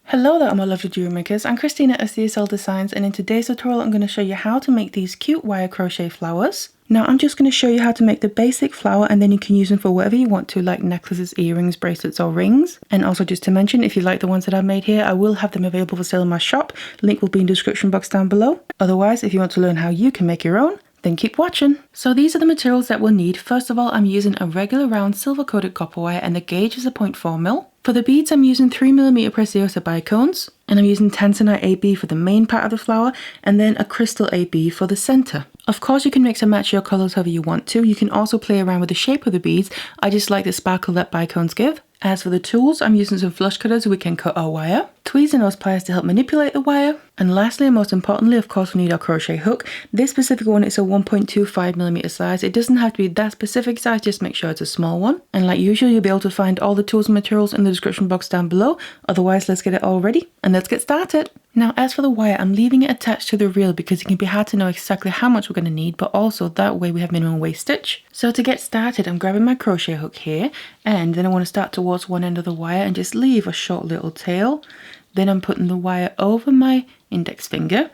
Hello there, my lovely jewelry makers. I'm Christina at CSLdesigns, and in today's tutorial I'm going to show you how to make these cute wire crochet flowers. Now I'm just going to show you how to make the basic flower, and then you can use them for whatever you want to, like necklaces, earrings, bracelets or rings. And also just to mention, if you like the ones that I've made here, I will have them available for sale in my shop. Link will be in the description box down below. Otherwise, if you want to learn how you can make your own, then keep watching. So these are the materials that we'll need. First of all, I'm using a regular round silver coated copper wire, and the gauge is a 0.4mm. For the beads, I'm using 3mm Preciosa bicones, and I'm using Tanzanite AB for the main part of the flower, and then a crystal AB for the center. Of course, you can mix and match your colors however you want to. You can also play around with the shape of the beads. I just like the sparkle that bicones give. As for the tools, I'm using some flush cutters so we can cut our wire, tweezers and nose pliers to help manipulate the wire, and lastly and most importantly, of course, we need our crochet hook. This specific one is a 1.25mm size. It doesn't have to be that specific size, just make sure it's a small one. And like usual, you'll be able to find all the tools and materials in the description box down below. Otherwise, let's get it all ready and let's get started. Now, as for the wire, I'm leaving it attached to the reel because it can be hard to know exactly how much we're going to need, but also that way we have minimum waist stitch. So to get started, I'm grabbing my crochet hook here, and then I want to start towards one end of the wire and just leave a short little tail. Then I'm putting the wire over my index finger,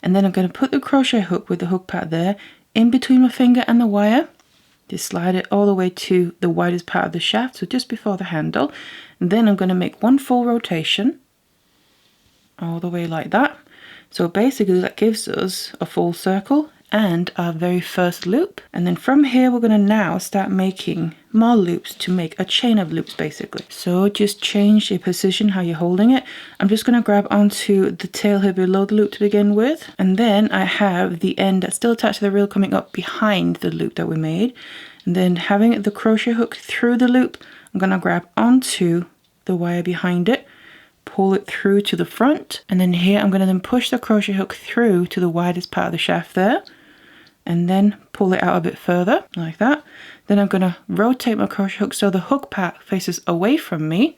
and then I'm going to put the crochet hook with the hook part there in between my finger and the wire. Just slide it all the way to the widest part of the shaft, so just before the handle. And then I'm going to make one full rotation all the way like that. So basically that gives us a full circle and our very first loop. And then from here we're going to now start making more loops to make a chain of loops basically. So just change your position, how you're holding it. I'm just going to grab onto the tail here below the loop to begin with, and then I have the end that's still attached to the reel coming up behind the loop that we made. And then having the crochet hook through the loop, I'm going to grab onto the wire behind it, pull it through to the front, and then here I'm going to then push the crochet hook through to the widest part of the shaft there, and then pull it out a bit further like that. Then I'm going to rotate my crochet hook so the hook part faces away from me,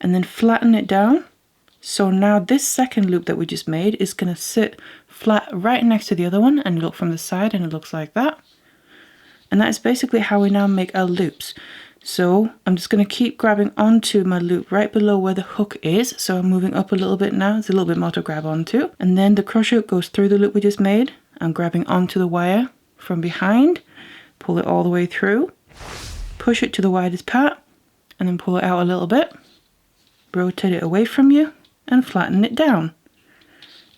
and then flatten it down. So now this second loop that we just made is going to sit flat right next to the other one, and look from the side and it looks like that. And that is basically how we now make our loops. So I'm just going to keep grabbing onto my loop right below where the hook is. So I'm moving up a little bit now. There's a little bit more to grab onto. And then the crochet hook goes through the loop we just made. I'm grabbing onto the wire from behind, pull it all the way through, push it to the widest part, and then pull it out a little bit, rotate it away from you, and flatten it down.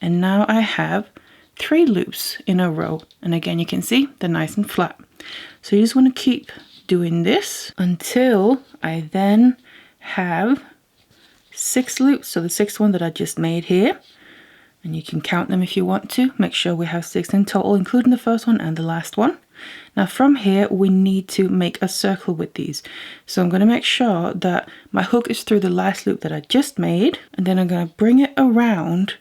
And now I have 3 loops in a row. And again, you can see they're nice and flat. So you just want to keep doing this until I then have 6 loops. So the 6th one that I just made here, and you can count them if you want to. Make sure we have 6 in total, including the first one and the last one. Now from here we need to make a circle with these. So I'm going to make sure that my hook is through the last loop that I just made, and then I'm going to bring it around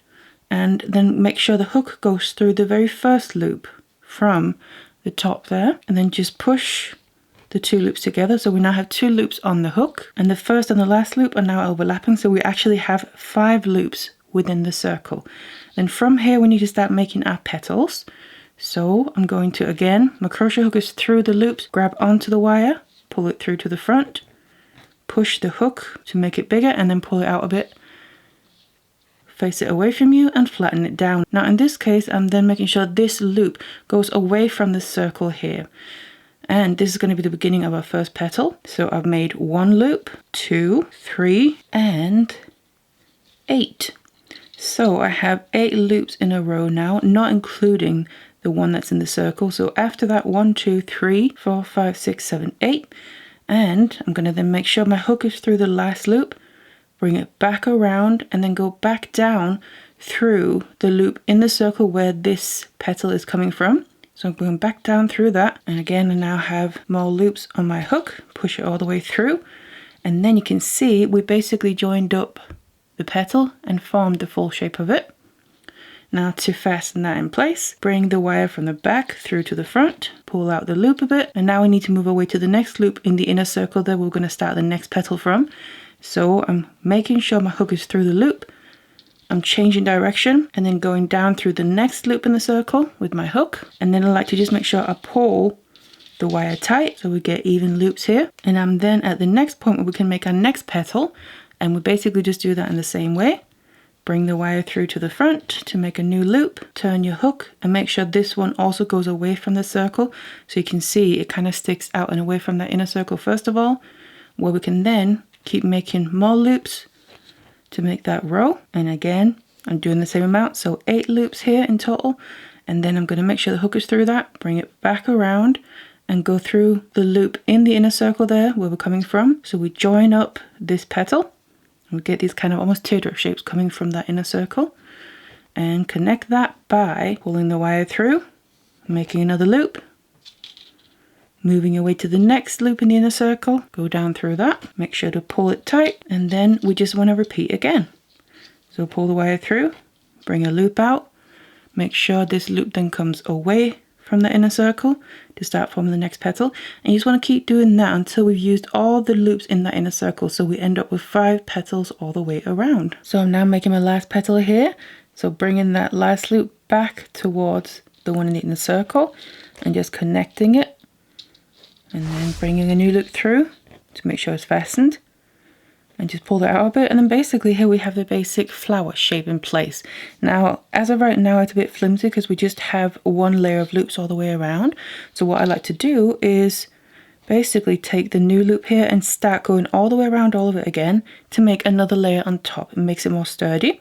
and then make sure the hook goes through the very first loop from the top there, and then just push the 2 loops together. So we now have 2 loops on the hook, and the first and the last loop are now overlapping, so we actually have 5 loops within the circle. Then from here we need to start making our petals. So I'm going to, again, my crochet hook is through the loops, grab onto the wire, pull it through to the front, push the hook to make it bigger, and then pull it out a bit, face it away from you, and flatten it down. Now in this case I'm then making sure this loop goes away from the circle here. And this is going to be the beginning of our first petal. So I've made 1 loop, 2, 3, and 8. So I have 8 loops in a row now, not including the one that's in the circle. So after that, 1, 2, 3, 4, 5, 6, 7, 8. And I'm going to then make sure my hook is through the last loop, bring it back around, and then go back down through the loop in the circle where this petal is coming from. So I'm going back down through that, and again I now have more loops on my hook, push it all the way through, and then you can see we basically joined up the petal and formed the full shape of it. Now to fasten that in place, bring the wire from the back through to the front, pull out the loop a bit, and now we need to move away to the next loop in the inner circle that we're going to start the next petal from. So I'm making sure my hook is through the loop, I'm changing direction and then going down through the next loop in the circle with my hook, and then I like to just make sure I pull the wire tight so we get even loops here. And I'm then at the next point where we can make our next petal, and we basically just do that in the same way. Bring the wire through to the front to make a new loop, turn your hook and make sure this one also goes away from the circle, so you can see it kind of sticks out and away from that inner circle first of all, where we can then keep making more loops to make that row. And again, I'm doing the same amount, so 8 loops here in total, and then I'm going to make sure the hook is through that, bring it back around and go through the loop in the inner circle there where we're coming from. So we join up this petal. We get these kind of almost teardrop shapes coming from that inner circle, and connect that by pulling the wire through, making another loop, moving your way to the next loop in the inner circle, go down through that, make sure to pull it tight, and then we just want to repeat again. So pull the wire through, bring a loop out, make sure this loop then comes away from the inner circle to start forming the next petal, and you just want to keep doing that until we've used all the loops in that inner circle, so we end up with 5 petals all the way around. So I'm now making my last petal here, so bringing that last loop back towards the one in the inner circle and just connecting it, and then bringing a new loop through to make sure it's fastened, and just pull that out a bit, and then basically here we have the basic flower shape in place. Now as of right now it's a bit flimsy because we just have one layer of loops all the way around, so what I like to do is basically take the new loop here and start going all the way around all of it again to make another layer on top. It makes it more sturdy.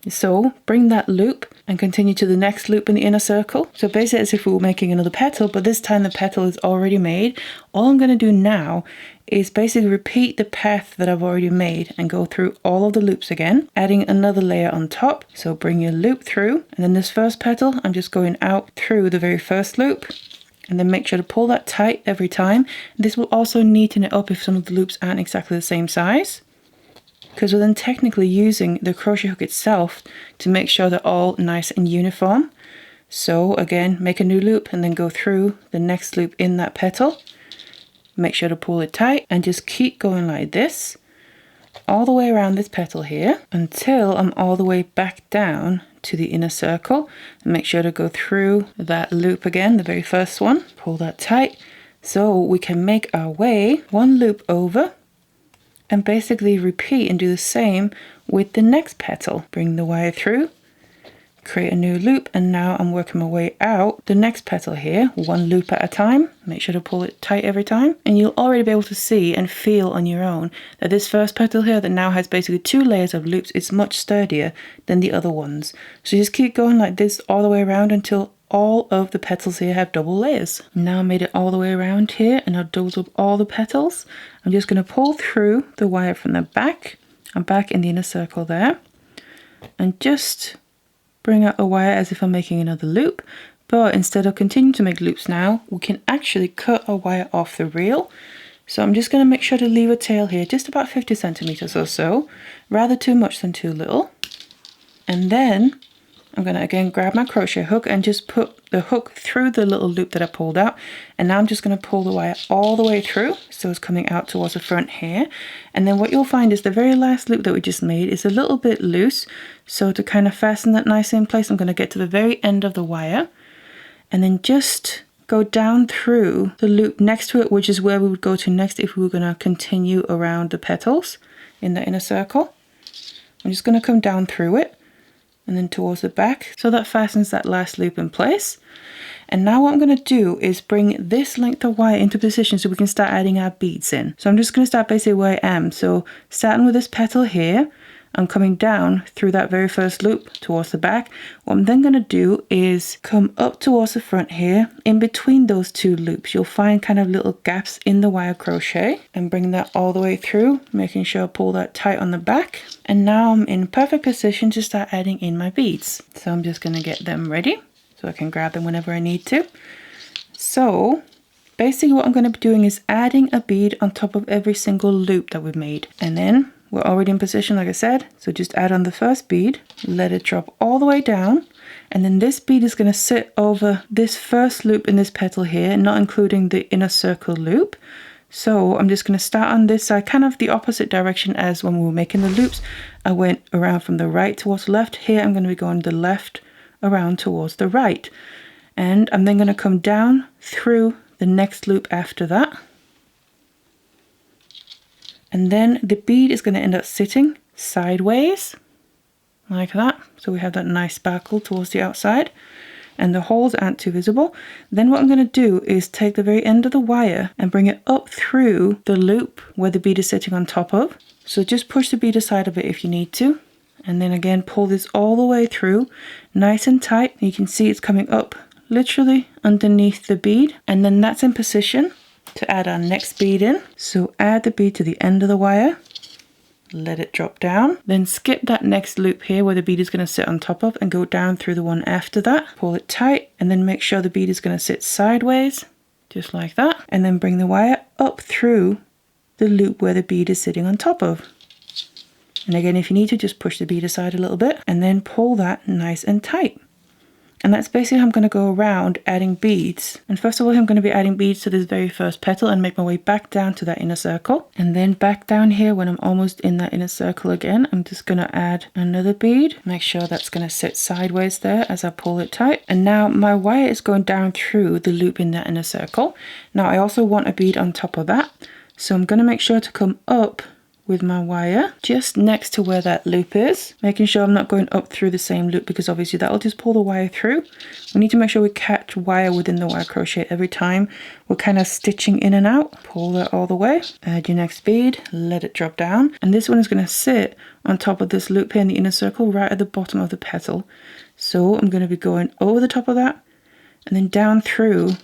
So bring that loop and continue to the next loop in the inner circle. So basically as if we were making another petal, but this time the petal is already made. All I'm going to do now is basically repeat the path that I've already made and go through all of the loops again, adding another layer on top. So bring your loop through, and then this first petal I'm just going out through the very first loop, and then make sure to pull that tight every time. This will also neaten it up if some of the loops aren't exactly the same size, because we're then technically using the crochet hook itself to make sure they're all nice and uniform. So again, make a new loop and then go through the next loop in that petal. Make sure to pull it tight and just keep going like this all the way around this petal here until I'm all the way back down to the inner circle. And make sure to go through that loop again, the very first one. Pull that tight so we can make our way one loop over and basically repeat and do the same with the next petal. Bring the wire through, create a new loop, and now I'm working my way out the next petal here, one loop at a time. Make sure to pull it tight every time, and you'll already be able to see and feel on your own that this first petal here that now has basically 2 layers of loops is much sturdier than the other ones. So just keep going like this all the way around until all of the petals here have double layers. Now I made it all the way around here and I've doubled up all the petals. I'm just going to pull through the wire from the back. I'm back in the inner circle there, and just bring out a wire as if I'm making another loop, but instead of continuing to make loops now, we can actually cut a wire off the reel. So I'm just going to make sure to leave a tail here, just about 50 centimeters or so, rather too much than too little. And then I'm going to again grab my crochet hook and just put the hook through the little loop that I pulled out, and now I'm just going to pull the wire all the way through so it's coming out towards the front here. And then what you'll find is the very last loop that we just made is a little bit loose, so to kind of fasten that nicely in place I'm going to get to the very end of the wire and then just go down through the loop next to it, which is where we would go to next if we were going to continue around the petals in the inner circle. I'm just going to come down through it and then towards the back, so that fastens that last loop in place. And now what I'm going to do is bring this length of wire into position so we can start adding our beads in. So I'm just going to start basically where I am. So starting with this petal here, I'm coming down through that very first loop towards the back. What I'm then going to do is come up towards the front here. In between those 2 loops, you'll find kind of little gaps in the wire crochet, and bring that all the way through, making sure I pull that tight on the back. And now I'm in perfect position to start adding in my beads. So I'm just going to get them ready so I can grab them whenever I need to. So basically what I'm going to be doing is adding a bead on top of every single loop that we've made. And then we're already in position, like I said, so just add on the first bead, let it drop all the way down, and then this bead is going to sit over this first loop in this petal here, not including the inner circle loop. So I'm just going to start on this side, kind of the opposite direction as when we were making the loops. I went around from the right towards the left. Here I'm going to be going the left around towards the right, and I'm then going to come down through the next loop after that. And then the bead is going to end up sitting sideways like that. So we have that nice sparkle towards the outside and the holes aren't too visible. Then what I'm going to do is take the very end of the wire and bring it up through the loop where the bead is sitting on top of. So just push the bead aside of it if you need to. And then again, pull this all the way through, nice and tight. You can see it's coming up literally underneath the bead. And then that's in position to add our next bead in. So add the bead to the end of the wire. Let it drop down. Then skip that next loop here where the bead is going to sit on top of and go down through the one after that. Pull it tight and then make sure the bead is going to sit sideways, just like that. And then bring the wire up through the loop where the bead is sitting on top of. And again, if you need to, just push the bead aside a little bit and then pull that nice and tight. And that's basically how I'm going to go around adding beads. And first of all, I'm going to be adding beads to this very first petal and make my way back down to that inner circle. And then back down here when I'm almost in that inner circle again, I'm just going to add another bead. Make sure that's going to sit sideways there as I pull it tight. And now my wire is going down through the loop in that inner circle. Now I also want a bead on top of that. So I'm going to make sure to come up with my wire just next to where that loop is, making sure I'm not going up through the same loop because obviously that'll just pull the wire through. We need to make sure we catch wire within the wire crochet every time we're kind of stitching in and out. Pull that all the way, add your next bead, let it drop down, and this one is going to sit on top of this loop here in the inner circle right at the bottom of the petal. So I'm going to be going over the top of that and then down through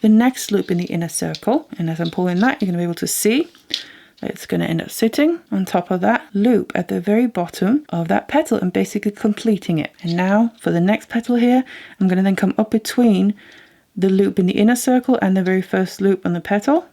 the next loop in the inner circle, and as I'm pulling that, you're going to be able to see it's going to end up sitting on top of that loop at the very bottom of that petal and basically completing it. And now for the next petal here, I'm going to then come up between the loop in the inner circle and the very first loop on the petal,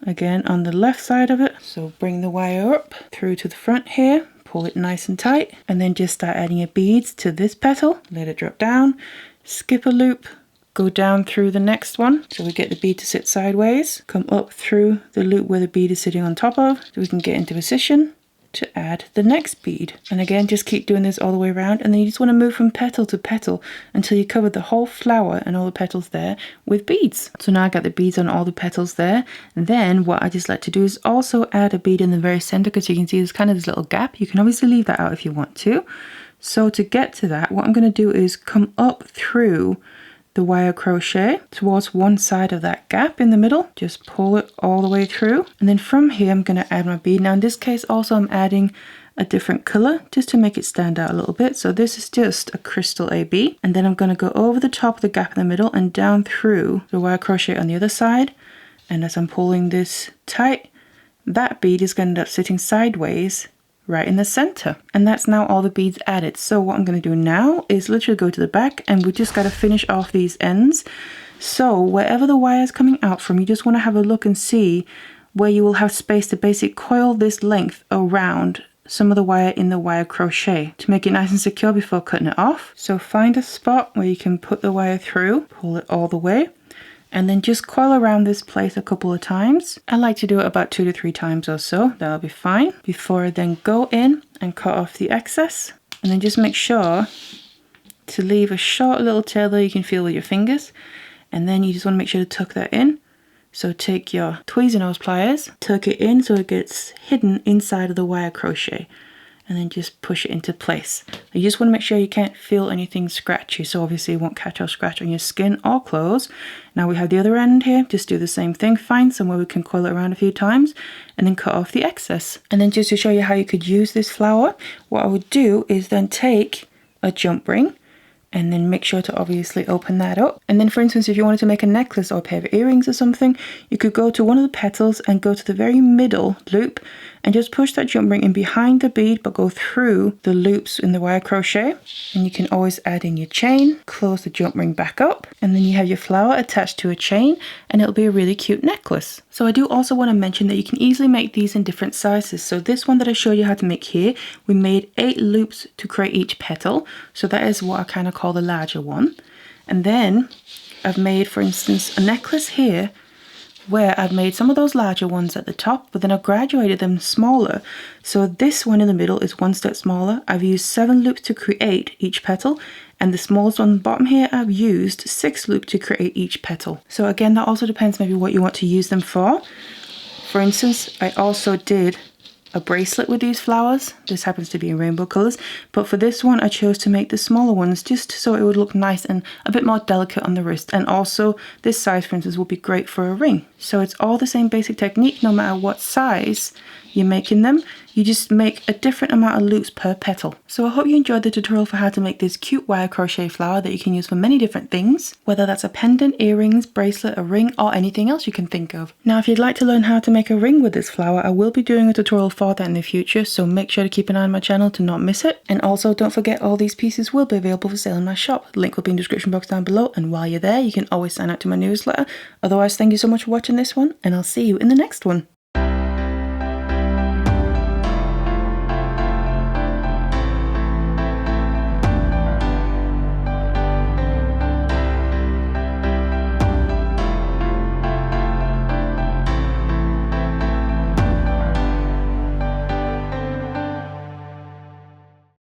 again on the left side of it. So bring the wire up through to the front here, pull it nice and tight, and then just start adding your beads to this petal. Let it drop down, skip a loop, go down through the next one so we get the bead to sit sideways, come up through the loop where the bead is sitting on top of so we can get into position to add the next bead. And again, just keep doing this all the way around, and then you just want to move from petal to petal until you cover the whole flower and all the petals there with beads. So now I got the beads on all the petals there. And then what I just like to do is also add a bead in the very center, because you can see there's kind of this little gap. You can obviously leave that out if you want to. So to get to that, what I'm going to do is come up through the wire crochet towards one side of that gap in the middle, just pull it all the way through, and then from here I'm going to add my bead. Now in this case also I'm adding a different color just to make it stand out a little bit. So this is just a crystal AB, and then I'm going to go over the top of the gap in the middle and down through the wire crochet on the other side. And as I'm pulling this tight, that bead is going to end up sitting sideways right in the center. And that's now all the beads added. So what I'm going to do now is literally go to the back, and we just got to finish off these ends. So wherever the wire is coming out from, you just want to have a look and see where you will have space to basically coil this length around some of the wire in the wire crochet to make it nice and secure before cutting it off. So find a spot where you can put the wire through, pull it all the way, and then just coil around this place a couple of times. I like to do it about 2 to 3 times or so. That'll be fine. Before I then go in and cut off the excess. And then just make sure to leave a short little tail there you can feel with your fingers. And then you just want to make sure to tuck that in. So take your tweezer nose pliers, tuck it in so it gets hidden inside of the wire crochet. And then just push it into place. You just want to make sure you can't feel anything scratchy, so obviously it won't catch or scratch on your skin or clothes. Now we have the other end here. Just do the same thing. Find somewhere we can coil it around a few times and then cut off the excess. And then just to show you how you could use this flower, what I would do is then take a jump ring and then make sure to obviously open that up. And then for instance, if you wanted to make a necklace or a pair of earrings or something, you could go to one of the petals and go to the very middle loop and just push that jump ring in behind the bead, but go through the loops in the wire crochet. And you can always add in your chain, close the jump ring back up, and then you have your flower attached to a chain, and it'll be a really cute necklace. So I do also want to mention that you can easily make these in different sizes. So this one that I showed you how to make here, we made 8 loops to create each petal. So that is what I kind of call the larger one. And then I've made, for instance, a necklace here where I've made some of those larger ones at the top, but then I've graduated them smaller. So this one in the middle is 1 step smaller. I've used 7 loops to create each petal, and the smallest one on the bottom here, I've used 6 loops to create each petal. So again, that also depends maybe what you want to use them for. For instance, I also did a bracelet with these flowers. This happens to be in rainbow colours, but for this one I chose to make the smaller ones just so it would look nice and a bit more delicate on the wrist. And also this size, for instance, will be great for a ring. So it's all the same basic technique no matter what size you're making them. You just make a different amount of loops per petal. So I hope you enjoyed the tutorial for how to make this cute wire crochet flower that you can use for many different things, whether that's a pendant, earrings, bracelet, a ring, or anything else you can think of. Now if you'd like to learn how to make a ring with this flower, I will be doing a tutorial for that in the future, so make sure to keep an eye on my channel to not miss it. And also don't forget, all these pieces will be available for sale in my shop. Link will be in the description box down below, and while you're there you can always sign up to my newsletter. Otherwise, thank you so much for watching this one, and I'll see you in the next one.